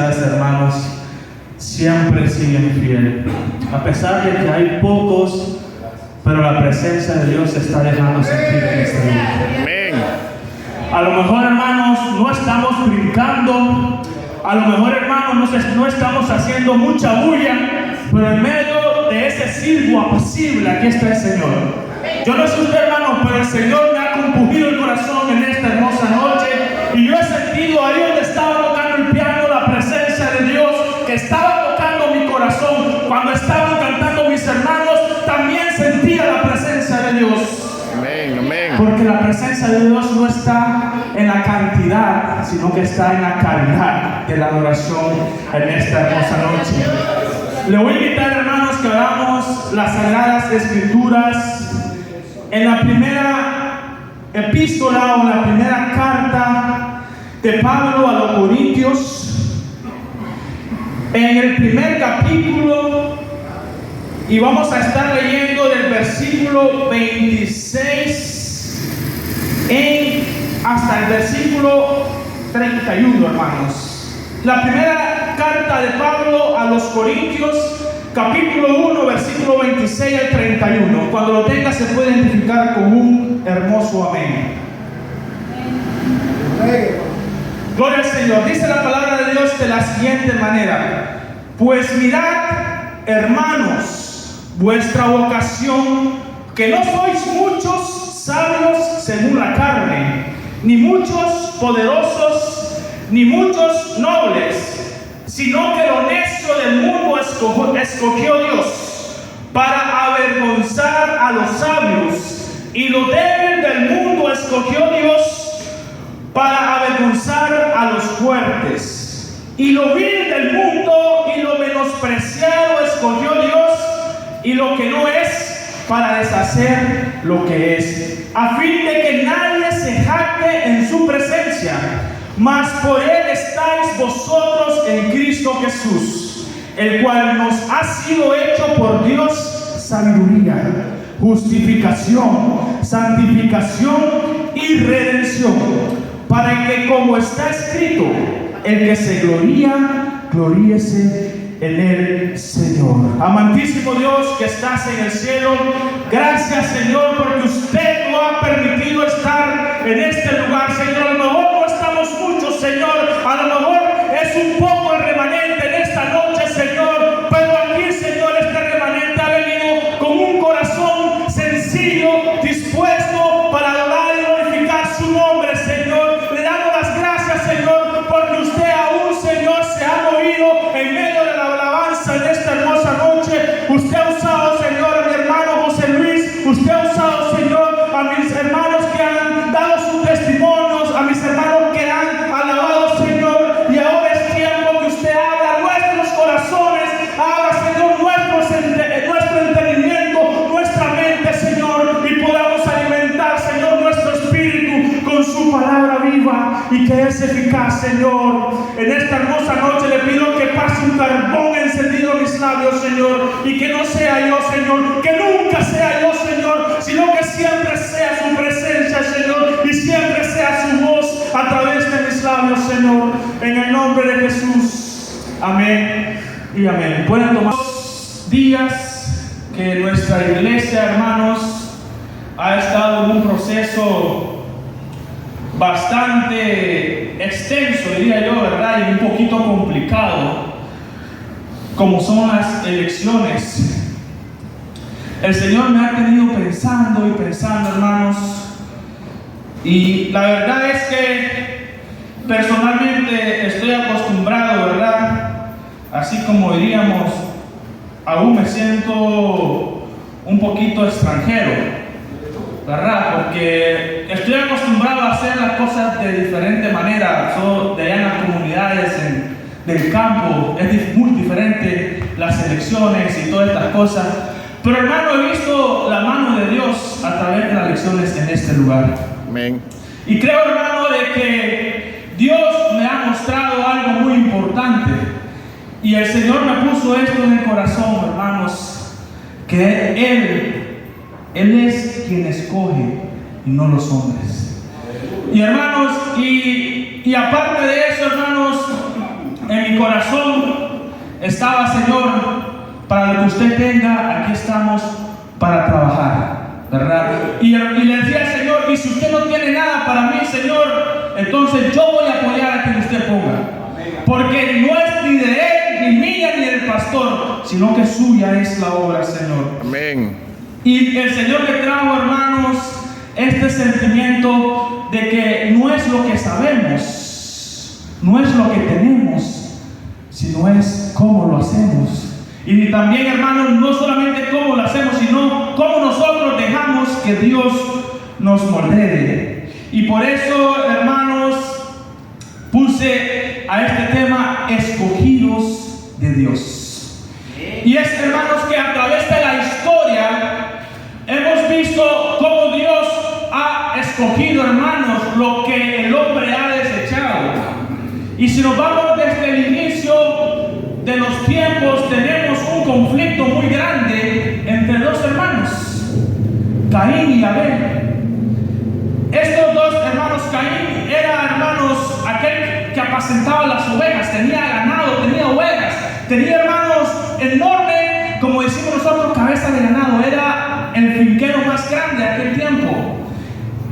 promesas, hermanos, siempre siguen fiel. A pesar de que hay pocos, pero la presencia de Dios se está dejando sentir en este lugar. Amén. A lo mejor, hermanos, no estamos brincando. A lo mejor, hermanos, no estamos haciendo mucha bulla, pero en medio de ese silbo apacible, aquí está el Señor. Yo no sé usted, hermano, pero el Señor me ha compungido el corazón en esta hermosa noche. Y yo he sentido ahí donde estaba tocando el piano la presencia de Dios, que estaba tocando mi corazón. Cuando estaban cantando mis hermanos, también sentía la presencia de Dios. Amén, amén. Porque la presencia de Dios no está en la cantidad, sino que está en la calidad de la adoración en esta hermosa noche. Le voy a invitar, hermanos, que hagamos las Sagradas Escrituras en la primera epístola o la primera carta de Pablo a los Corintios, en el primer capítulo, y vamos a estar leyendo del versículo 26 hasta el versículo 31, hermanos. La primera carta de Pablo a los Corintios, capítulo 1, versículo 26 al 31. Cuando lo tenga se puede identificar con un hermoso amén. Gloria al Señor. Dice la palabra de Dios de la siguiente manera: pues mirad, hermanos, vuestra vocación, que no sois muchos sabios según la carne, ni muchos poderosos, ni muchos nobles, sino que lo necio del mundo escogió Dios para avergonzar a los sabios, y lo débil del mundo escogió Dios para avergonzar a los fuertes, y lo vil del mundo y lo menospreciado escogió Dios, y lo que no es, para deshacer lo que es, a fin de que nadie se jacte en su presencia. Mas por él estáis vosotros en Cristo Jesús, el cual nos ha sido hecho por Dios sabiduría, justificación, santificación y redención, para que, como está escrito, el que se gloría, gloríese en el Señor. Amantísimo Dios que estás en el cielo, gracias, Señor, porque usted nos ha permitido estar en este lugar, Señor. A lo mejor no estamos muchos, Señor, a lo mejor es un poco el remanente en esta noche, Señor, pero aquí, Señor, este remanente ha venido con un corazón sencillo, dispuesto para adorar y glorificar su nombre, Señor. Le damos las gracias, Señor, porque usted aún, Señor, se ha movido en medio de la alabanza en esta hermosa noche. Usted ha usado, Señor, a mi hermano José Luis. Usted ha usado, Señor, a mis hermanos que han dado sus testimonios, a mis hermanos que han alabado, Señor. Y ahora es tiempo que usted abra nuestros corazones, abra, Señor, nuestro entendimiento, nuestra mente, Señor, y podamos alimentar, Señor, nuestro espíritu con su palabra viva y que es eficaz, Señor. En esta hermosa noche le pido que pase un carbón encendido en mis labios, Señor, y que no sea yo, Señor, que nunca sea yo, Señor, sino que siempre sea su presencia, Señor, y siempre sea su voz a través de mis labios, Señor, en el nombre de Jesús. Amén y amén. Pueden tomar días que nuestra iglesia, hermanos, ha estado en un proceso bastante extenso, diría yo, ¿verdad? Y un poquito complicado, como son las elecciones. El Señor me ha tenido pensando y pensando, hermanos, y la verdad es que personalmente estoy acostumbrado, ¿verdad? Así como diríamos, aún me siento un poquito extranjero, ¿verdad? Porque estoy acostumbrado a hacer las cosas de diferente manera. Soy de allá en las comunidades del campo, es muy diferente las elecciones y todas estas cosas. Pero, hermano, he visto la mano de Dios a través de las elecciones en este lugar. Amén. Y creo, hermano, de que Dios me ha mostrado algo muy importante. Y el Señor me puso esto en el corazón, hermanos, que Él es quien escoge y no los hombres. Y hermanos, y aparte de eso, hermanos, en mi corazón estaba, Señor, para lo que usted tenga, aquí estamos para trabajar, ¿verdad? Y le decía al Señor, y si usted no tiene nada para mí, Señor, entonces yo voy a apoyar a quien usted ponga. Porque no es ni de él, ni mía, ni del pastor, sino que suya es la obra, Señor. Amén. Y el Señor le trajo, hermanos, este sentimiento de que no es lo que sabemos, no es lo que tenemos, sino es cómo lo hacemos. Y también, hermanos, no solamente cómo lo hacemos, sino cómo nosotros dejamos que Dios nos moldee. Y por eso, hermanos, puse a este tema escogidos de Dios. Y es, hermanos, que a través de la historia hemos visto cómo Dios ha escogido, hermanos, lo que el hombre ha desechado. Y si nos vamos desde el inicio de los tiempos, tenemos un conflicto muy grande entre dos hermanos, Caín y Abel. Estos dos hermanos, Caín era, hermanos, aquel que apacentaba las ovejas, tenía ganado, tenía ovejas, tenía, hermanos, enorme, como decimos nosotros, cabeza de ganado, era el finquero más grande de aquel tiempo.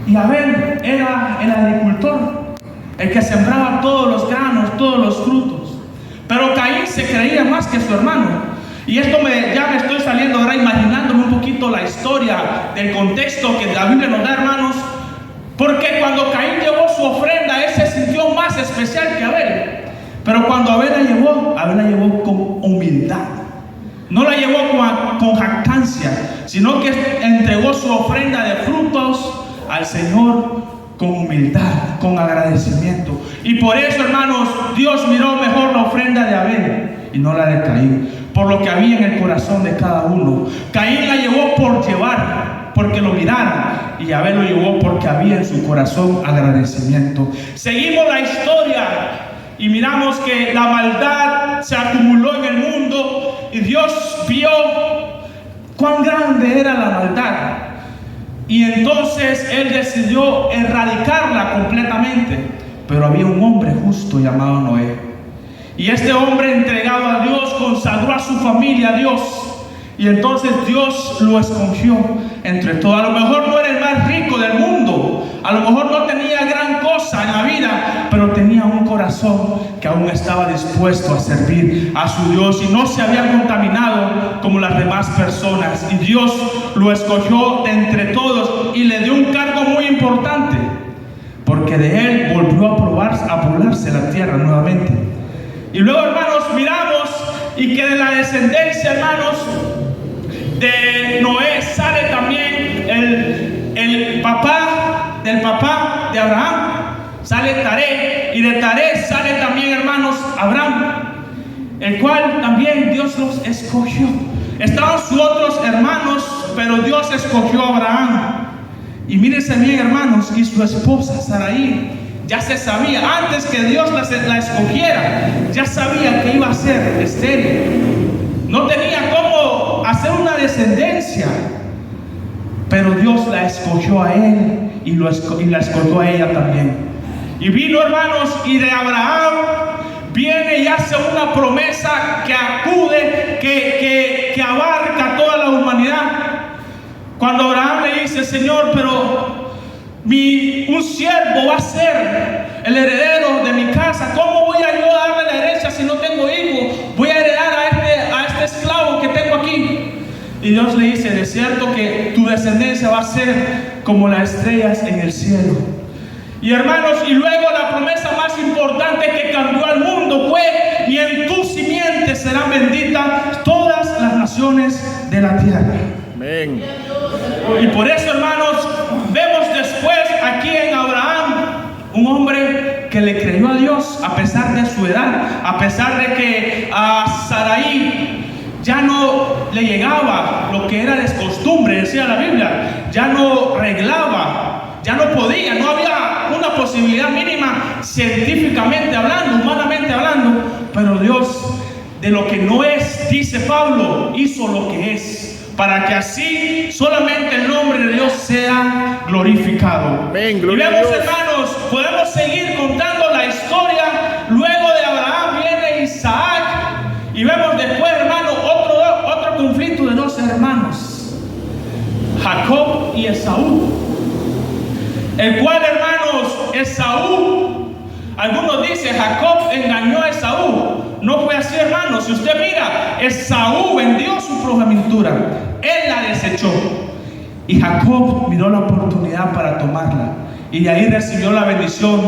Y Abel era el agricultor, el que sembraba todos los granos, todos los frutos. Pero Caín se creía más que su hermano. Y esto ya me estoy saliendo ahora, imaginándome un poquito la historia del contexto que la Biblia nos da, hermanos. Porque cuando Caín llevó su ofrenda, él se sintió más especial que Abel. Pero cuando Abel la llevó con humildad. No la llevó con jactancia, sino que entregó su ofrenda de frutos al Señor con humildad, con agradecimiento. Y por eso, hermanos, Dios miró mejor la ofrenda de Abel y no la de Caín, por lo que había en el corazón de cada uno. Caín la llevó por llevar, porque lo miraron, y Abel lo llevó porque había en su corazón agradecimiento. Seguimos la historia y miramos que la maldad se acumuló en el mundo y Dios vio cuán grande era la maldad. Y entonces Él decidió erradicarla completamente. Pero había un hombre justo llamado Noé. Y este hombre, entregado a Dios, consagró a su familia a Dios. Y entonces Dios lo escogió entre todos. A lo mejor no era el más rico del mundo, a lo mejor no tenía gran cosa en la vida, pero tenía un corazón que aún estaba dispuesto a servir a su Dios y no se había contaminado como las demás personas. Y Dios lo escogió de entre todos y le dio un cargo muy importante, porque de él volvió a poblarse la tierra nuevamente. Y luego, hermanos, miramos y que de la descendencia, hermanos, de Noé sale también el papá del papá de Abraham, sale Taré, y de Taré sale también, hermanos, Abraham, el cual también Dios los escogió. Estaban sus otros hermanos, pero Dios escogió a Abraham. Y mírense bien, hermanos, y su esposa Sarai ya se sabía, antes que Dios la escogiera, ya sabía que iba a ser estéril. No tenía cómo hacer una descendencia, pero Dios la escogió a él y la escogió a ella también. Y vino, hermanos, y de Abraham viene y hace una promesa que acude, que abarca toda la humanidad. Cuando Abraham le dice: Señor, pero un siervo va a ser el heredero de mi casa, ¿cómo voy a yo darle la herencia si no tengo hijo? Voy a heredar a este esclavo que tengo aquí. Y Dios le dice: de cierto que tu descendencia va a ser como las estrellas en el cielo. Y hermanos, y luego la promesa más importante que cambió al mundo fue: y en tu simiente serán benditas todas las naciones de la tierra. Amén. Y por eso, hermanos, vemos después aquí en Abraham un hombre que le creyó a Dios a pesar de su edad, a pesar de que a Sarai ya no le llegaba lo que era de costumbre, decía la Biblia, ya no reglaba, ya no podía, no había una posibilidad mínima científicamente hablando, humanamente hablando, pero Dios, de lo que no es, dice Pablo, hizo lo que es, para que así solamente el nombre de Dios sea glorificado. Amén, y gloria vemos, a Dios. hermanos, podemos seguir contando la historia. Luego de Abraham viene Esaú, el cual, hermanos, Esaú, algunos dicen Jacob engañó a Esaú. No fue así, hermanos. Si usted mira, Esaú vendió su primogenitura, él la desechó, y Jacob miró la oportunidad para tomarla, y de ahí recibió la bendición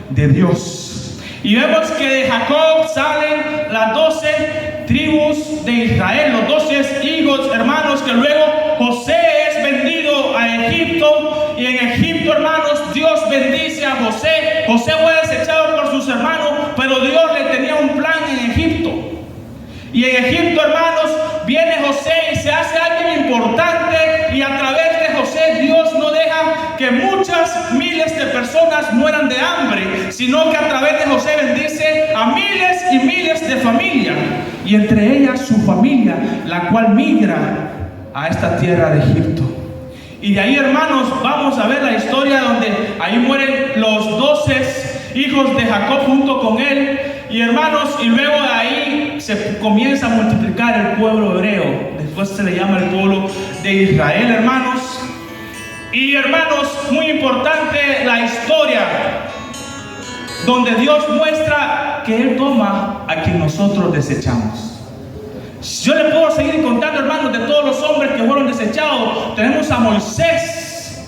de Dios. Y vemos que de Jacob salen las 12 tribus de Israel, los 12 hijos, hermanos, que luego José es vendido a Egipto, y en Egipto, hermanos, Dios bendice a José. José fue desechado por sus hermanos, pero Dios le tenía un plan en Egipto. Y en Egipto, hermanos, viene José y se hace alguien importante, y a través de José Dios no deja que muchas miles de personas mueran de hambre, sino que a través de José bendice a miles y miles de familias, y entre ellas su familia, la cual migra a esta tierra de Egipto. Y de ahí, hermanos, vamos a ver la historia donde ahí mueren los 12 hijos de Jacob junto con él. Y hermanos, y luego de ahí se comienza a multiplicar el pueblo hebreo. Después se le llama el pueblo de Israel, hermanos. Y hermanos, muy importante la historia donde Dios muestra que Él toma a quien nosotros desechamos. Yo le puedo seguir contando, hermanos, de todos los hombres que fueron desechados. Tenemos a Moisés,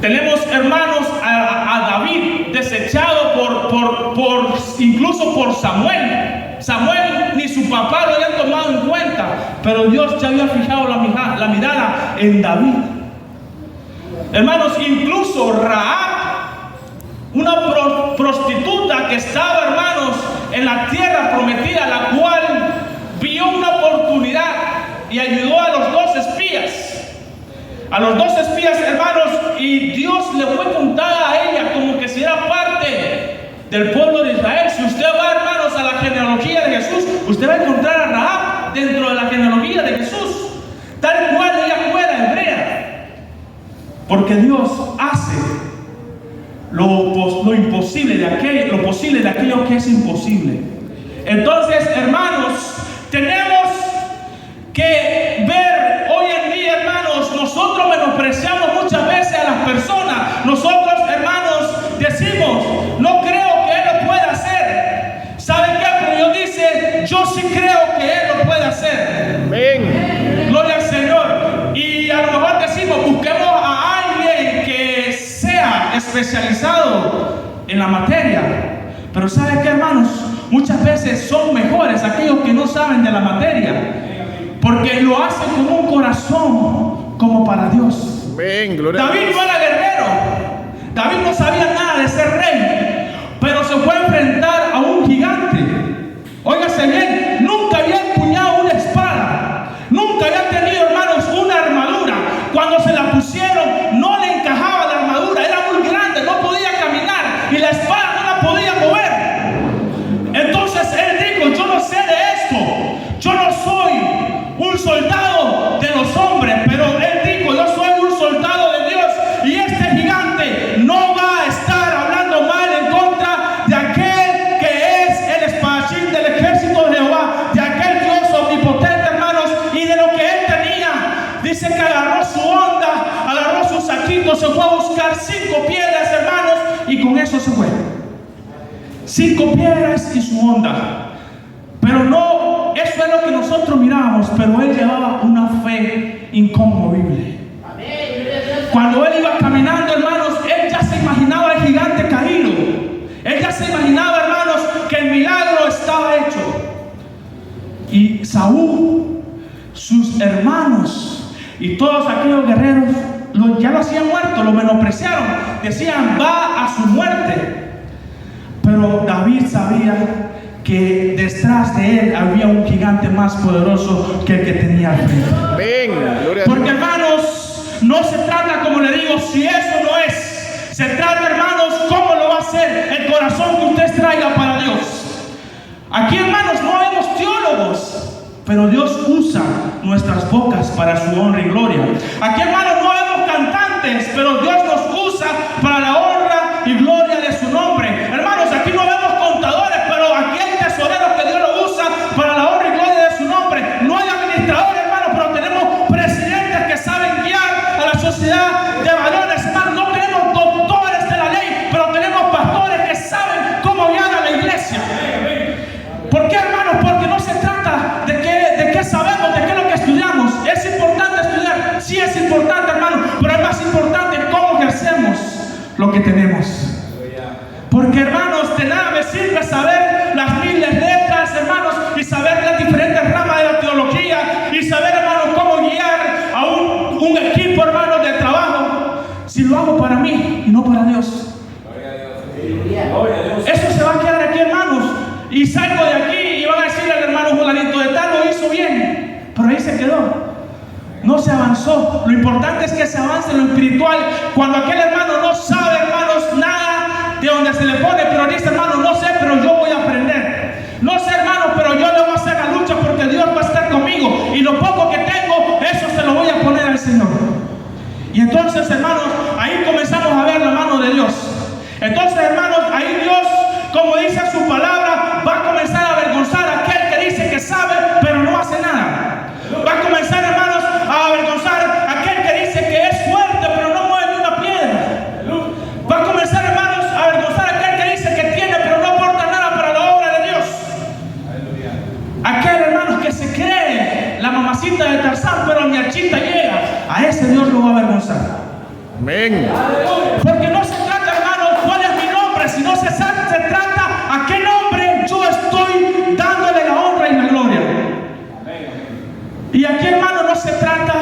tenemos, hermanos, a David, desechado incluso por Samuel. Samuel ni su papá lo habían tomado en cuenta, pero Dios ya había fijado la mirada en David. Hermanos, incluso Rahab, una prostituta que estaba, hermanos, en la tierra prometida, la cual vio una oportunidad y ayudó a los 2 espías. A los 2 espías, hermanos, y Dios le fue contada a ella como que si era parte del pueblo de Israel. Si usted va, hermanos, a la genealogía de Jesús, usted va a encontrar a Rahab dentro de la genealogía de Jesús, tal cual ella fuera hebrea, porque Dios hace lo imposible de aquello, lo posible de aquello que es imposible. Entonces, hermanos, tenemos que ver hoy en día, hermanos, nosotros menospreciamos muchas veces a las personas. Nosotros, hermanos, decimos, no creo que Él lo pueda hacer. ¿Saben qué? Pero Dios dice, yo sí creo que Él lo puede hacer. Amén. Gloria al Señor. Y a lo mejor decimos, busquemos a alguien que sea especializado en la materia. Pero ¿saben qué, hermanos? Muchas veces son mejores aquellos que no saben de la materia, porque lo hacen con un corazón como para Dios. David no era guerrero, David no sabía nada de ser rey, pero se fue a enfrentar a un gigante. Óigase bien, nunca había empuñado una espada, nunca había tenido, hermanos, una armadura. Cuando se la pusieron, no le encajaba la armadura, era muy grande, no podía caminar, y la espada no la podía mover. Entonces él dijo, yo no sé de esto, yo no soy un soldado de los hombres, pero él dijo, yo soy un soldado de Dios, y este gigante no va a estar hablando mal en contra de aquel que es el espadachín del ejército de Jehová, de aquel Dios omnipotente, hermanos, y de lo que él tenía. Dice que agarró su onda, agarró su saquito, se fue a buscar 5 piedras, hermanos, y con eso se fue. 5 piedras y su onda. Pero no, eso es lo que nosotros miramos, pero él llevaba una fe inconmovible. Cuando él iba caminando, hermanos, él ya se imaginaba el gigante caído. Él ya se imaginaba, hermanos, que el milagro estaba hecho. Y Saúl, sus hermanos y todos aquellos guerreros ya lo hacían muerto, lo menospreciaron, decían, va a su muerte. Pero David sabía que detrás de él había un gigante más poderoso que el que tenía al frente. Porque, hermanos, no se trata, como le digo, si eso no es. Se trata, hermanos, cómo lo va a hacer el corazón que usted traiga para Dios. Aquí, hermanos, no vemos teólogos, pero Dios usa nuestras bocas para su honra y gloria. Aquí, hermanos, no vemos cantantes, pero Dios nos usa para la honra y gloria de su nombre. Hermanos, aquí no vemos contadores, pero aquí hay tesoreros que Dios lo usa para la honra y gloria de su nombre. No hay administradores, hermanos, pero tenemos presidentes que saben guiar a la sociedad ¿Por qué, hermanos? Porque no se trata de qué sabemos, de qué es lo que estudiamos. Es importante estudiar, sí es importante, hermanos, pero es más importante cómo ejercemos lo que tenemos. Porque, hermanos, de nada me sirve saber las miles de letras, hermanos, y saber las diferentes ramas de la teología, y saber, hermanos, cómo guiar a un equipo, hermanos, de trabajo, si lo hago para mí y no para Dios. Eso se va a quedar aquí, hermanos, y salgo de aquí y van a decirle al hermano fulanito de tal, lo hizo bien, pero ahí se quedó. No se avanzó. Lo importante es que se avance en lo espiritual. Cuando aquel hermano no sabe, hermanos, nada de donde se le pone, pero dice, hermano, no sé, pero yo voy a aprender. No sé, hermano, pero yo le voy a hacer la lucha porque Dios va a estar conmigo. Y lo poco que tengo, eso se lo voy a poner al Señor. Y entonces, hermanos, ahí comenzamos a ver la mano de Dios. Entonces, hermanos, ahí Dios, como dice su palabra, va a comenzar a avergonzar a aquel que dice que sabe, pero no hace nada. Va a comenzar, hermanos, a avergonzar a aquel que dice que es fuerte, pero no mueve ni una piedra. Va a comenzar, hermanos, a avergonzar a aquel que dice que tiene, pero no aporta nada para la obra de Dios. Aquel, hermanos, que se cree la mamacita de Tarzán, pero ni a Chita llega. A ese Dios lo va a avergonzar. Amén. Porque no se trata, hermanos, cuál es mi nombre, sino se trata a qué nombre yo estoy dándole la honra y la gloria. Y aquí, hermano, no se trata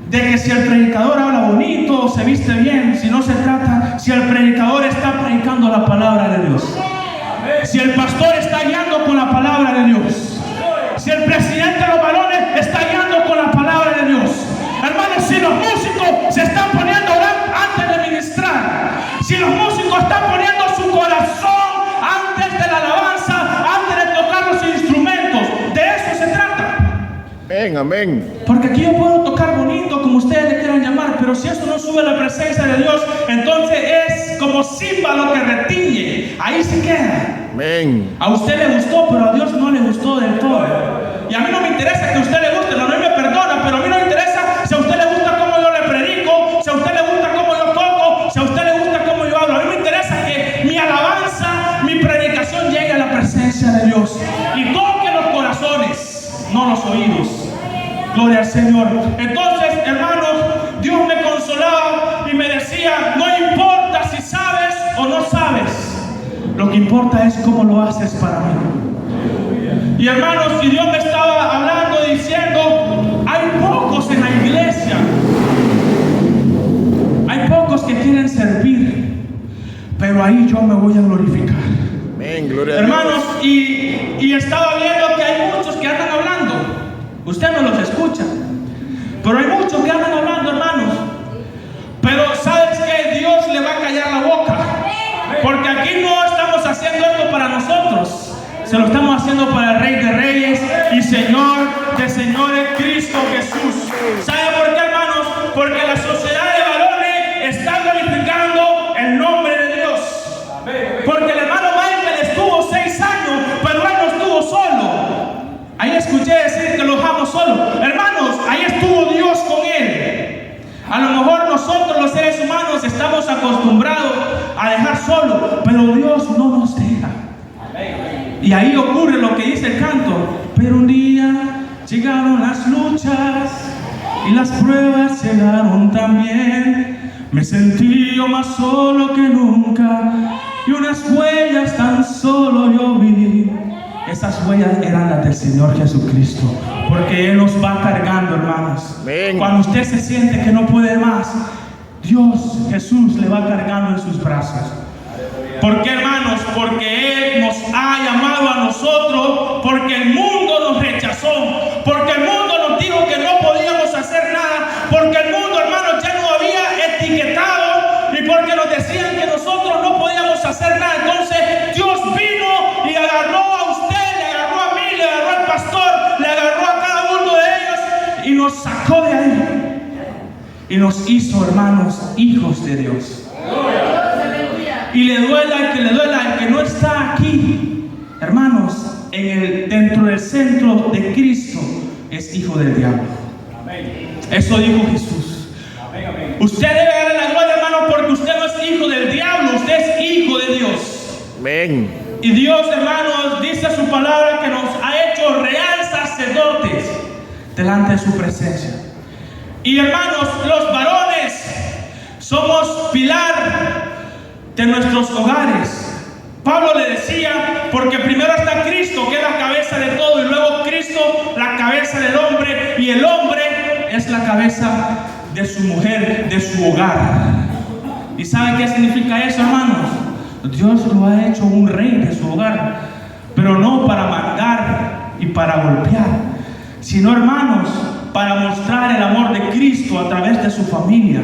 de que si el predicador habla bonito o se viste bien, sino se trata si el predicador está predicando la palabra de Dios, si el pastor está guiando con la palabra de Dios, si el presidente de los varones está guiando con la palabra de Dios. Hermanos, si los músicos se están poniendo a orar antes de ministrar, si los músicos están poniendo su corazón antes de la alabanza, antes de tocar los instrumentos, de eso se trata. Amén, amén. Porque aquí yo puedo tocar bonito, como ustedes le quieran llamar, pero si eso no sube a la presencia de Dios, entonces es como címbalo que retiñe, ahí se queda. Amén. A usted le gustó, pero a Dios no le gustó del todo. Y a mí no me interesa que a usted le guste, no me perdona, pero a mí no me interesa si a usted le gusta cómo yo le predico, si a usted le gusta cómo yo toco, si a usted le gusta cómo yo hablo. A mí me interesa que mi alabanza, mi predicación llegue a la presencia de Dios y toque los corazones, no los oídos. Gloria al Señor. Entonces, hermanos, Dios me consolaba y me decía, no importa si sabes o no sabes, lo que importa es cómo lo haces para mí. Y hermanos, y Dios me estaba hablando diciendo, hay pocos en la iglesia, hay pocos que quieren servir, pero ahí yo me voy a glorificar. Amén, gloria a Dios. Hermanos, y estaba viendo que hay muchos que andan hablando. Usted no los escucha, pero hay muchos que andan hablando, hermanos. Pero ¿sabes qué? Dios le va a callar la boca, porque aquí no estamos haciendo esto para nosotros. Se lo estamos haciendo para el Rey de Reyes y Señor de Señores, Cristo Jesús. ¿Sabe por qué, hermanos? Porque la sociedad de varones está glorificando el nombre de Dios. Porque el hermano Michael estuvo 6 años, pero él no estuvo solo. Ahí escuché decir que lo dejamos solo. Hermanos, ahí estuvo Dios con él. A lo mejor nosotros los seres humanos estamos acostumbrados a dejar solo, pero Dios no nos deja. Y ahí ocurre lo que dice el canto. Pero un día llegaron las luchas y las pruebas llegaron también. Me sentí yo más solo que nunca y unas huellas tan solo yo vi. Esas huellas eran las del Señor Jesucristo, porque Él nos va cargando, hermanos. Amén. Cuando usted se siente que no puede más, Dios, Jesús, le va cargando en sus brazos. ¿Por qué, hermanos? Porque Él nos ha llamado a nosotros, porque el mundo nos rechazó, porque el mundo nos dijo que no podíamos hacer nada, porque el mundo, hermanos, ya no había etiquetado y porque nos decían que nosotros no podíamos hacer nada. Entonces Dios vino y agarró a usted, le agarró a mí, le agarró al pastor, le agarró a cada uno de ellos y nos sacó de ahí y nos hizo, hermanos, hijos de Dios. Y le duela al que le duela, el que no está aquí, hermanos, dentro del centro de Cristo, es hijo del diablo. Eso dijo Jesús. Usted debe darle la gloria, hermano, porque usted no es hijo del diablo, usted es hijo de Dios. Amén. Y Dios, hermanos, dice su palabra que nos ha hecho real sacerdotes delante de su presencia. Y hermanos, los varones somos pilar de nuestros hogares. Pablo le decía, porque primero está Cristo, que es la cabeza de todo, y luego Cristo, la cabeza del hombre, y el hombre es la cabeza de su mujer, de su hogar. ¿Y saben qué significa eso, hermanos? Dios lo ha hecho un rey de su hogar, pero no para mandar y para golpear, sino, hermanos, para mostrar el amor de Cristo a través de su familia.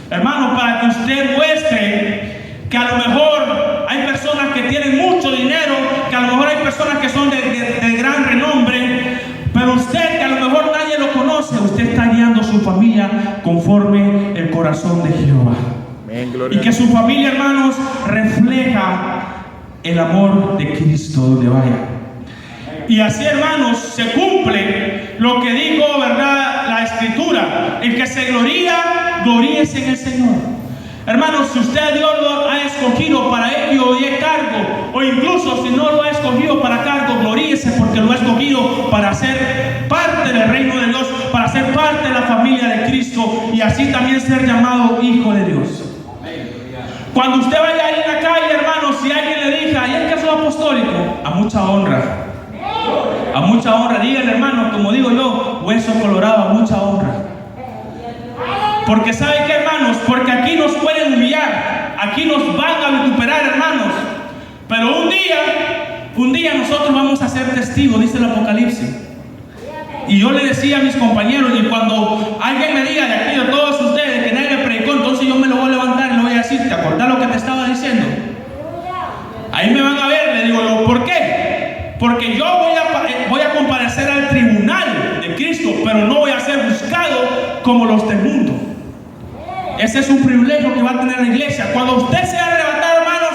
Hermanos, para que usted muestre que a lo mejor hay personas que tienen mucho dinero, que a lo mejor hay personas que son de gran renombre, pero usted, que a lo mejor nadie lo conoce, usted está guiando a su familia conforme el corazón de Jehová. Amén, gloria Y que su familia, hermanos, refleja el amor de Cristo donde vaya. Y así, hermanos, se cumple lo que dijo, ¿verdad?, la Escritura: el que se gloría, gloríese en el Señor. Hermanos, si usted a Dios lo ha escogido para ello y es cargo, o incluso si no lo ha escogido para cargo, gloríese porque lo ha escogido para ser parte del reino de Dios, para ser parte de la familia de Cristo y así también ser llamado hijo de Dios. Cuando usted vaya ahí en la calle, hermanos, si alguien le diga, ¿y es que es apostólico? A mucha honra. A mucha honra. Díganle, hermano, como digo yo, hueso colorado, a mucha honra. Porque ¿sabe qué, hermanos? Porque aquí nos pueden humillar, aquí nos van a vituperar, hermanos. Pero un día nosotros vamos a ser testigos, dice el Apocalipsis. Y yo le decía a mis compañeros, y cuando alguien me diga de aquí, de todos ustedes, que nadie le predicó, entonces yo me lo voy a levantar y le voy a decir, ¿te acordás lo que te estaba diciendo? Ahí me van a ver, le digo, ¿por qué? Porque yo voy a comparecer al tribunal de Cristo, pero no voy a ser buscado como los del mundo. Ese es un privilegio que va a tener la iglesia. Cuando usted sea arrebatado, hermanos,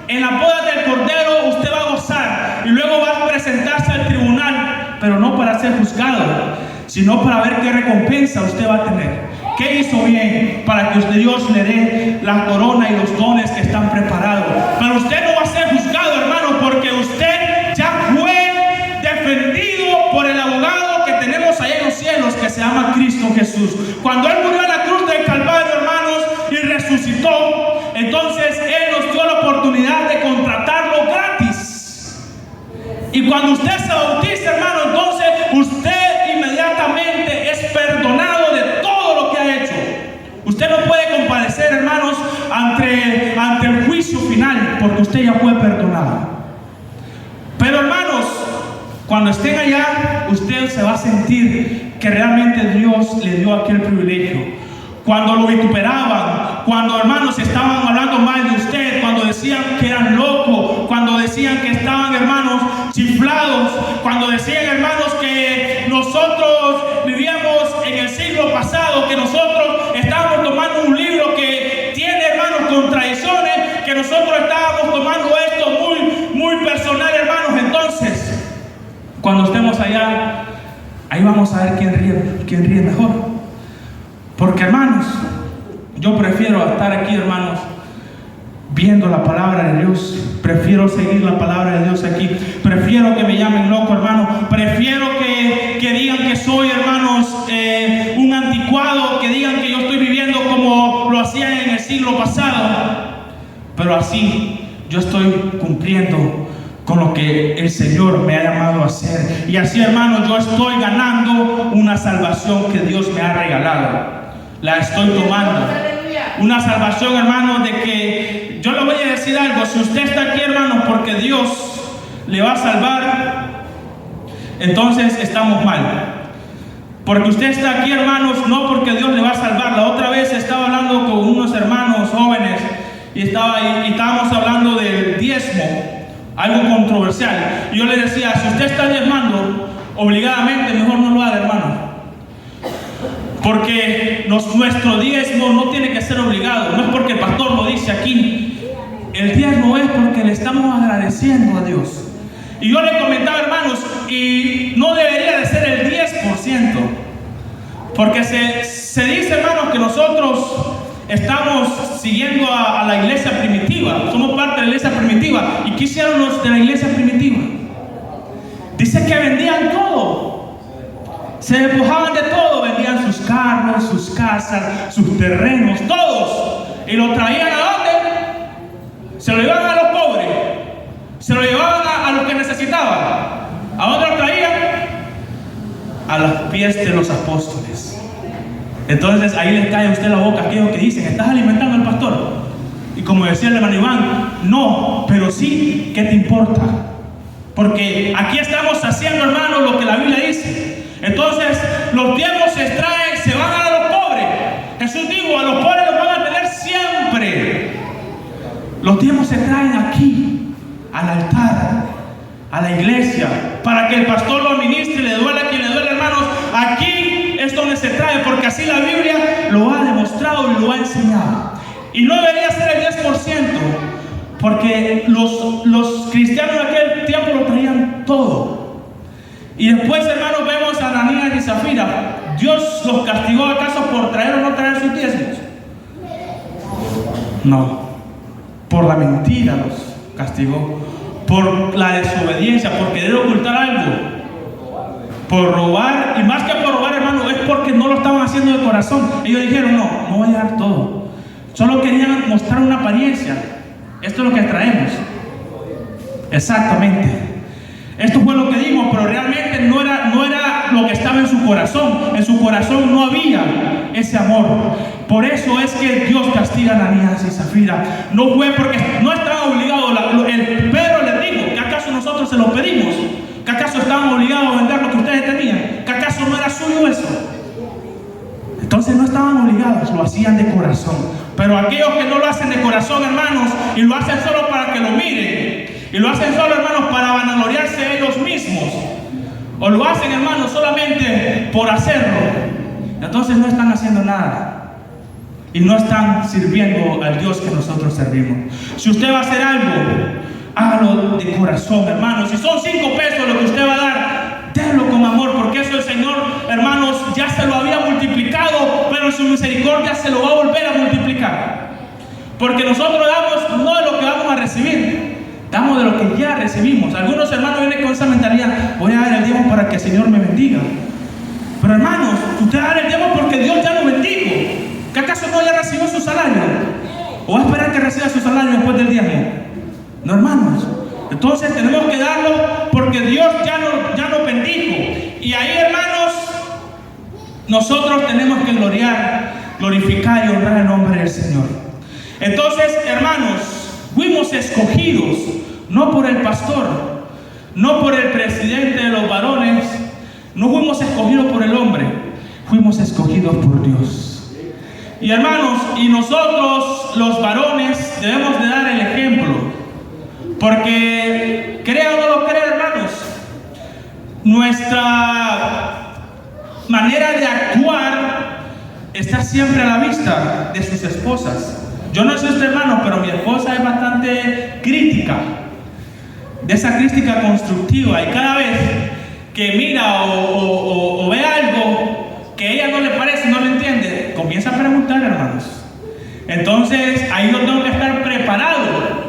en la boda del Cordero, usted va a gozar y luego va a presentarse al tribunal, pero no para ser juzgado, sino para ver qué recompensa usted va a tener. ¿Qué hizo bien? Para que Dios le dé la corona y los dones que están preparados. Pero usted no va a ser juzgado, hermano, porque usted ya fue defendido por el abogado que tenemos ahí en los cielos, que se llama Cristo Jesús. Cuando Él murió en la cruz del Calvario, hermanos, y resucitó, entonces Él nos dio la oportunidad de contratarlo gratis. Y cuando usted se bautiza, hermano, entonces usted inmediatamente es perdonado de todo lo que ha hecho. Usted no puede comparecer, hermanos, ante el juicio final, porque usted ya fue perdonado. Pero, hermanos, cuando estén allá, usted se va a sentir que realmente Dios le dio aquel privilegio. Cuando lo vituperaban, cuando, hermanos, estaban hablando mal de usted, cuando decían que eran locos, cuando decían que estaban, hermanos, chiflados, cuando decían, hermanos, que nosotros vivíamos en el siglo pasado, que nosotros estábamos tomando un libro que tiene, hermanos, contradicciones, que nosotros estábamos tomando esto muy personal, hermanos. Entonces, cuando estemos allá, ahí vamos a ver quién ríe mejor. Porque, hermanos, yo prefiero estar aquí, hermanos, viendo la palabra de Dios. Prefiero seguir la palabra de Dios aquí. Prefiero que me llamen loco, hermano. Prefiero que digan que soy, hermanos, un anticuado, que digan que yo estoy viviendo como lo hacían en el siglo pasado. Pero así yo estoy cumpliendo con lo que el Señor me ha llamado a hacer. Y así, hermanos, yo estoy ganando una salvación que Dios me ha regalado. La estoy tomando. Una salvación, hermanos, de que yo le voy a decir algo. Si usted está aquí, hermanos, porque Dios le va a salvar, entonces estamos mal. Porque usted está aquí, hermanos, no porque Dios le va a salvar. La otra vez estaba hablando con unos hermanos jóvenes y estábamos hablando del diezmo, algo controversial. Y yo le decía, si usted está diezmando obligadamente, mejor no lo haga, hermano. Porque nuestro diezmo no tiene que ser obligado. No es porque el pastor lo dice aquí. El diezmo es porque le estamos agradeciendo a Dios. Y yo le comentaba, hermanos, y no debería de ser el 10%. Porque se dice, hermanos, que nosotros estamos siguiendo a la iglesia primitiva. Somos parte de la iglesia primitiva. primitiva. ¿Y qué hicieron los de la iglesia primitiva? Dice que vendían todo. Se despojaban de todo. Vendían sus carros, sus casas, sus terrenos, todos. Y lo traían ¿a dónde? Se lo llevaban a los pobres. Se lo llevaban a los que necesitaban. ¿A dónde lo traían? A los pies de los apóstoles. Entonces ahí les cae a usted la boca aquellos que dicen: ¿estás alimentando al pastor? Y como decía el hermano Iván, no, pero sí, ¿qué te importa? Porque aquí estamos haciendo, hermano, lo que la Biblia dice. Entonces los diezmos se extraen, se van a los pobres. Jesús dijo: a los pobres los van a tener siempre. Los diezmos se traen aquí, al altar, a la iglesia, para que el pastor lo administre, le duele a quien le duele, hermanos. Aquí es donde se trae, porque así la Biblia lo ha demostrado y lo ha enseñado. Y no debería ser el 10%, porque los cristianos de aquel tiempo lo traían todo. Y después, hermanos, vemos a Ananías y Zafira. ¿Dios los castigó acaso por traer o no traer sus diezmos? No, por la mentira los castigó, por la desobediencia, por querer ocultar algo, por robar. Y más que por robar, hermano, es porque no lo estaban haciendo de corazón. Ellos dijeron: no voy a dar todo. Solo querían mostrar una apariencia. Esto es lo que traemos. Exactamente. Esto fue lo que dimos, pero realmente no era lo que estaba en su corazón. En su corazón no había ese amor. Por eso es que Dios castiga a Ananías y Zafira. No fue porque no estaban obligados. Pedro les dijo: ¿que acaso nosotros se lo pedimos? ¿Que acaso estaban obligados a vender lo que ustedes tenían? ¿Que acaso no era suyo eso? Entonces no estaban obligados, lo hacían de corazón. Pero aquellos que no lo hacen de corazón, hermanos, y lo hacen solo para que lo miren, y lo hacen solo, hermanos, para vanagloriarse ellos mismos, o lo hacen, hermanos, solamente por hacerlo, entonces no están haciendo nada y no están sirviendo al Dios que nosotros servimos. Si usted va a hacer algo, hágalo de corazón, hermanos. Si son 5 pesos lo que usted va a dar, délo con amor, porque eso el Señor, hermanos, ya se lo había multiplicado, pero en su misericordia se lo va a volver a multiplicar. Porque nosotros damos no de lo que vamos a recibir, damos de lo que ya recibimos. Algunos hermanos vienen con esa mentalidad: voy a dar el diezmo para que el Señor me bendiga. Pero hermanos, usted da el diezmo porque Dios ya lo bendijo. ¿Que acaso no ya recibió su salario? ¿O va a esperar que reciba su salario después del diezmo? No, hermanos. Entonces tenemos que darlo porque Dios ya nos bendijo. Y ahí, hermanos, nosotros tenemos que glorificar y honrar el nombre del Señor. Entonces, hermanos, fuimos escogidos no por el pastor, no por el presidente de los varones, no fuimos escogidos por el hombre, fuimos escogidos por Dios. Y hermanos, y nosotros los varones debemos de dar el ejemplo, porque crea o no lo crea, hermanos, nuestra manera de actuar está siempre a la vista de sus esposas. Yo no sé usted, hermano, pero mi esposa es bastante crítica, de esa crítica constructiva, y cada vez que mira o ve algo que a ella no le parece, no le entiende, comienza a preguntar, hermanos. Entonces ahí yo tengo que estar preparado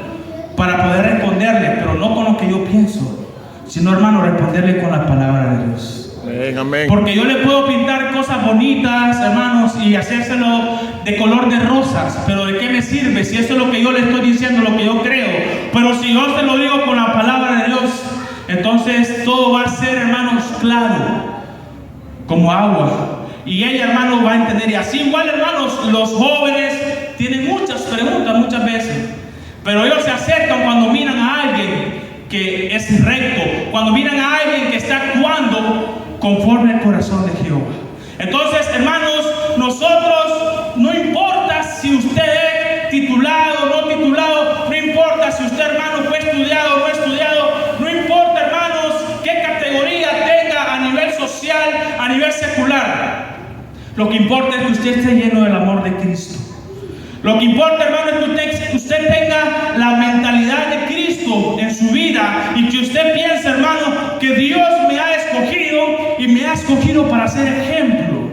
para poder responderle, pero no con lo que yo pienso, sino, hermano, responderle con la palabra de Dios. Amén, amén. Porque yo le puedo pintar cosas bonitas, hermanos, y hacérselo de color de rosas, pero ¿de qué me sirve si eso es lo que yo le estoy diciendo, lo que yo creo? Pero si yo se lo digo con la palabra de Dios, entonces todo va a ser, hermanos, claro, como agua. Y ella, hermanos, va a entender. Y así igual, hermanos, los jóvenes tienen muchas preguntas muchas veces, pero ellos se acercan cuando miran a alguien que es recto, cuando miran a alguien que está actuando conforme al corazón de Jehová. Entonces, hermanos, nosotros, no importa si usted es titulado o no titulado, no importa si usted, hermano, fue estudiado o no estudiado, no importa, hermanos, qué categoría tenga a nivel social, a nivel secular. Lo que importa es que usted esté lleno del amor de Cristo. Lo que importa, hermano, es que usted tenga la mentalidad de Cristo en su vida y que usted piense, hermano, que Dios me ha escogido y me ha escogido para ser ejemplo.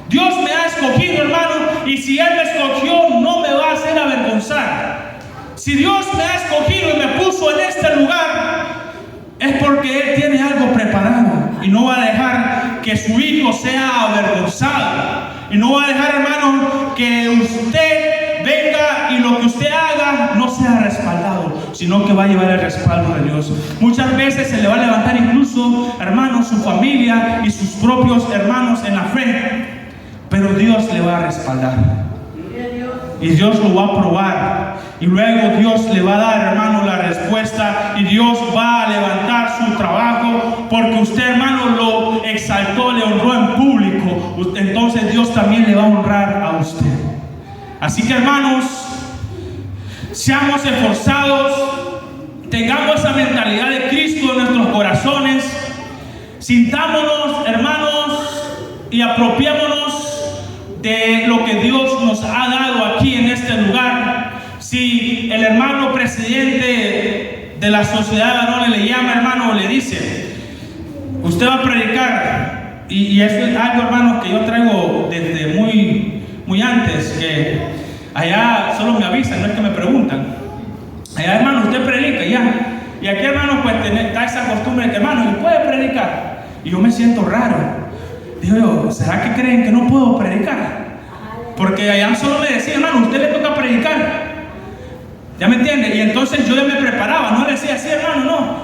Dios me ha escogido, hermano, y si Él me escogió, no me va a hacer avergonzar. Si Dios me ha escogido y me puso en este lugar, es porque Él tiene algo preparado y no va a dejar que su hijo sea avergonzado. Y no va a dejar, hermano, que usted venga y lo que usted haga no sea respaldado, sino que va a llevar el respaldo de Dios. Muchas veces se le va a levantar incluso, hermanos, su familia y sus propios hermanos en la fe, pero Dios le va a respaldar. Y Dios lo va a probar. Y luego Dios le va a dar, hermano, la respuesta. Y Dios va a levantar su trabajo. Porque usted, hermano, lo exaltó, le honró en público. Entonces Dios también le va a honrar a usted. Así que, hermanos, seamos esforzados. Tengamos esa mentalidad de Cristo en nuestros corazones. Sintámonos, hermanos, y apropiémonos de lo que Dios nos ha dado aquí en este lugar. Si el hermano presidente de la sociedad de varones le llama, hermano, le dice: usted va a predicar, y eso es algo, hermano, que yo traigo desde muy antes, que allá solo me avisan, no es que me preguntan. Allá, hermano, usted predica ya, y aquí, hermano, pues está esa costumbre de que, hermano, ¿y puede predicar? Y yo me siento raro. Digo yo, ¿será que creen que no puedo predicar? Porque allá solo me decía, hermano, usted le toca predicar. ¿Ya me entiende? Y entonces yo ya me preparaba, no le decía así, hermano, no.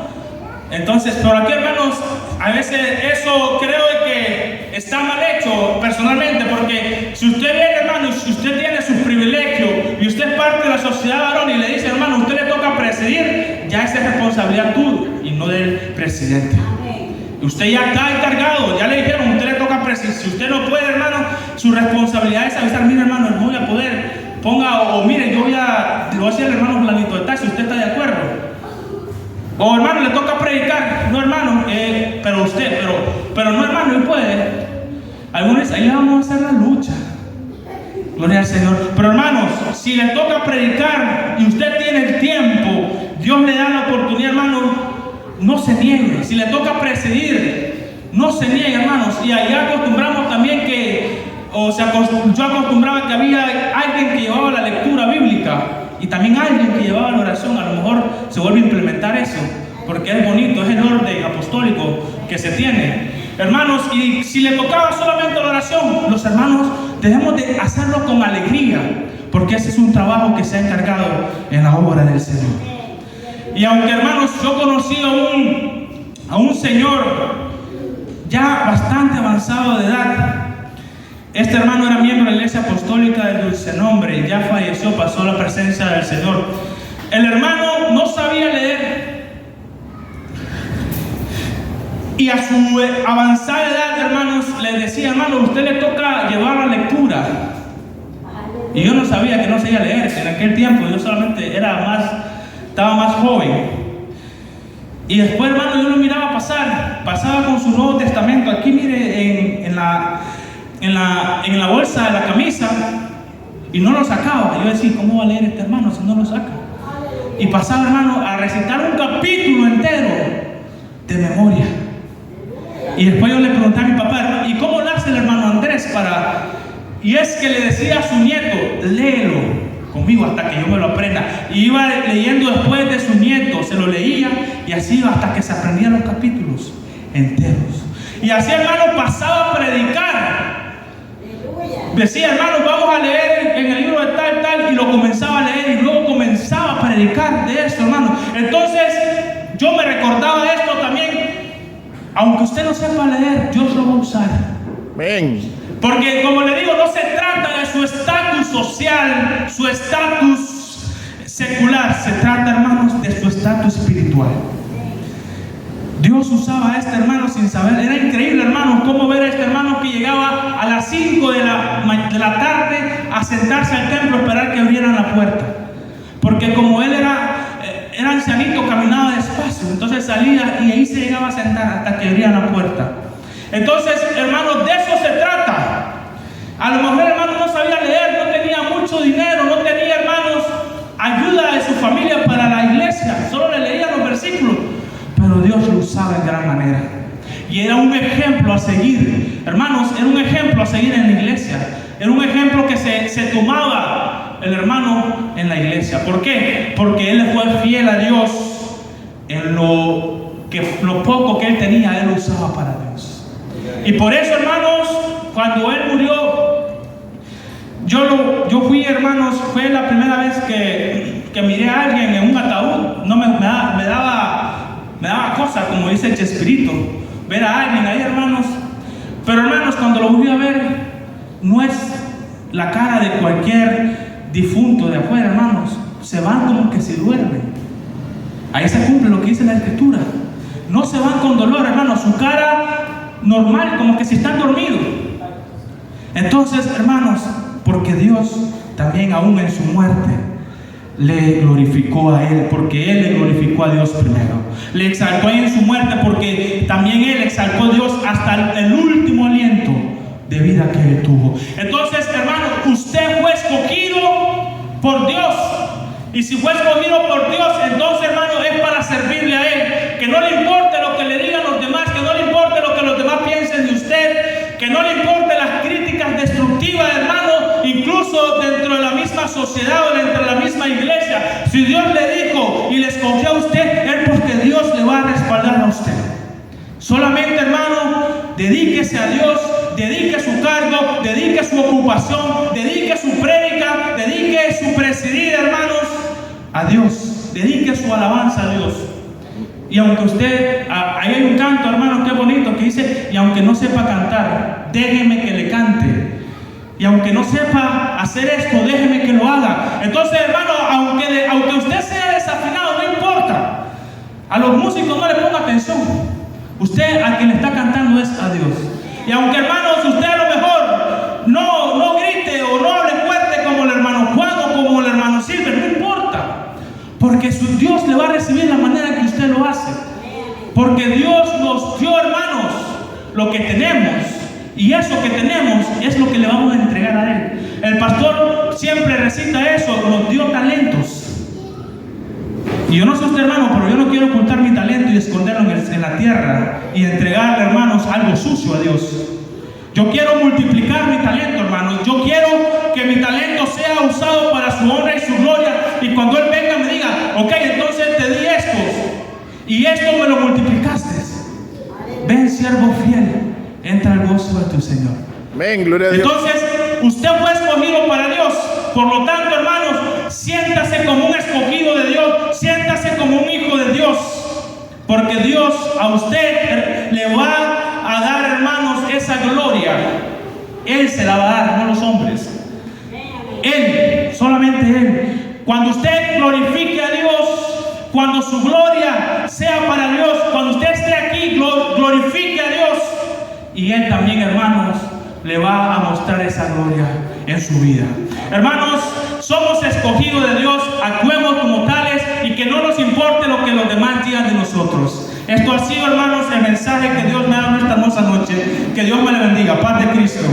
Entonces, pero aquí, hermanos, a veces eso creo que está mal hecho personalmente, porque si usted viene, hermano, y si usted tiene sus privilegios y usted es parte de la sociedad varón y le dice, hermano, usted le toca presidir, ya esa es responsabilidad tuya y no del presidente. Usted ya está encargado, ya le dijeron, usted le toca presidir. Si usted no puede, hermano, su responsabilidad es avisar, mire, hermano, no voy a poder, ponga, o mire, lo voy a decir al hermano Blanito de tal, si usted está de acuerdo. O hermano, le toca predicar, no, hermano, pero usted, pero no, hermano, él puede. Algunos, ahí vamos a hacer la lucha. Gloria al Señor. Pero hermanos, si le toca predicar y usted tiene el tiempo, Dios le da la oportunidad, hermano. No se niegue. Si le toca presidir, no se niegue, hermanos. Y allá acostumbramos también que, yo acostumbraba que había alguien que llevaba la lectura bíblica y también alguien que llevaba la oración. A lo mejor se vuelve a implementar eso, porque es bonito, es el orden apostólico que se tiene. Hermanos, y si le tocaba solamente la oración, los hermanos debemos de hacerlo con alegría, porque ese es un trabajo que se ha encargado en la obra del Señor. Y aunque, hermanos, yo conocí a un señor ya bastante avanzado de edad. Este hermano era miembro de la Iglesia Apostólica del Dulce Nombre, ya falleció, pasó a la presencia del Señor. El hermano no sabía leer, y a su avanzada edad, hermanos, le decía, hermano, usted le toca llevar la lectura. Y yo no sabía que no sabía leer en aquel tiempo, yo solamente estaba más joven. Y después, hermano, yo lo miraba pasaba con su Nuevo Testamento aquí, mire, en la bolsa de la camisa, y no lo sacaba. Yo decía, ¿cómo va a leer este hermano si no lo saca? Y pasaba, hermano, a recitar un capítulo entero de memoria. Y después yo le pregunté a mi papá, ¿y cómo lo hace el hermano Andrés Y es que le decía a su nieto, léelo conmigo hasta que yo me lo aprenda. Y iba leyendo después de su nieto, se lo leía, y así iba hasta que se aprendían los capítulos enteros. Y así, hermano, pasaba a predicar. Decía, hermano, vamos a leer en el libro de tal, y lo comenzaba a leer, y luego comenzaba a predicar de esto, hermano. Entonces, yo me recordaba esto también. Aunque usted no sepa leer, Dios lo va a usar. Amén. Porque, como le digo, no se trata de su estatus social, su estatus secular. Se trata, hermanos, de su estatus espiritual. Dios usaba a este hermano sin saber. Era increíble, hermanos, cómo ver a este hermano que llegaba a las 5 de la tarde a sentarse al templo a esperar que abrieran la puerta. Porque como él era ancianito, caminaba despacio. Entonces salía y ahí se llegaba a sentar hasta que abrieran la puerta. Entonces, hermanos, de eso se trata. A lo mejor, hermano, no sabía leer, no tenía mucho dinero, no tenía, hermanos, ayuda de su familia para la iglesia. Solo le leía los versículos. Pero Dios lo usaba en gran manera. Y era un ejemplo a seguir. Hermanos, era un ejemplo a seguir en la iglesia. Era un ejemplo que se tomaba el hermano en la iglesia. ¿Por qué? Porque él le fue fiel a Dios en lo poco que él tenía, él lo usaba para Dios. Y por eso, hermanos, cuando él murió, yo fui, hermanos, fue la primera vez que miré a alguien en un ataúd. No me daba cosa, como dice el Chespirito, ver a alguien ahí, hermanos. Pero, hermanos, cuando lo volví a ver, no es la cara de cualquier difunto de afuera, hermanos. Se van como que si duermen. Ahí se cumple lo que dice la Escritura. No se van con dolor, hermanos. Su cara normal, como que si están dormidos. Entonces, hermanos, porque Dios también aún en su muerte le glorificó a él, porque él le glorificó a Dios primero. Le exaltó en su muerte porque también él exaltó a Dios hasta el último aliento de vida que él tuvo. Entonces, hermanos, usted fue escogido por Dios. Y si fue escogido por Dios, entonces, hermano, es para servirle a él. Que no le importe lo que le digan los demás, que no le importe lo que los demás piensen de usted, que no le importe las críticas destructivas, hermano, incluso dentro de la misma sociedad o dentro de la misma iglesia. Si Dios le dijo y le escogió a usted, es porque Dios le va a respaldar a usted. Solamente, hermano, dedíquese a Dios, dedique su cargo, dedique su ocupación, dedique su prédica, dedique su presidir, hermanos, a Dios. Dedique su alabanza a Dios. Y aunque usted, ahí hay un canto, hermano, qué bonito, que dice: y aunque no sepa cantar, déjeme que le cante. Y aunque no sepa hacer esto, déjeme que lo haga. Entonces, hermano, aunque usted sea desafinado, no importa. A los músicos no le ponga atención. Usted a quien le está cantando es a Dios. Y aunque, hermanos, usted a lo mejor no grite o no hable fuerte como el hermano Juan o como el hermano Silver, no importa. Porque su Dios le va a recibir la manera que usted lo hace. Porque Dios nos dio, hermanos, lo que tenemos. Y eso que tenemos es lo que le vamos a entregar a Él. El pastor siempre recita eso: nos dio talentos. Y yo no sé usted, hermano, pero yo no quiero ocultar mi talento y esconderlo en la tierra y entregarle, hermanos, algo sucio a Dios. Yo quiero multiplicar mi talento, hermanos. Yo quiero que mi talento sea usado para su honra y su gloria. Y cuando Él venga me diga: ok, entonces te di esto y esto me lo multiplicaste. Ven, siervo fiel, entra al gozo de tu Señor. Amén, gloria a Dios. Entonces, usted fue escogido para Dios. Por lo tanto, hermanos, siéntase como un escogido de Dios. Siéntase como un hijo de Dios. Porque Dios a usted le va a dar, hermanos, esa gloria. Él se la va a dar, no los hombres. Él, solamente Él. Cuando usted glorifique a Dios, cuando su gloria sea para Dios, cuando usted esté aquí, glorifique a Dios. Y Él también, hermanos, le va a mostrar esa gloria en su vida. Hermanos, somos escogidos de Dios, actuemos como tales y que no nos importe lo que los demás digan de nosotros. Esto ha sido, hermanos, el mensaje que Dios me ha dado esta hermosa noche. Que Dios me le bendiga. Paz de Cristo.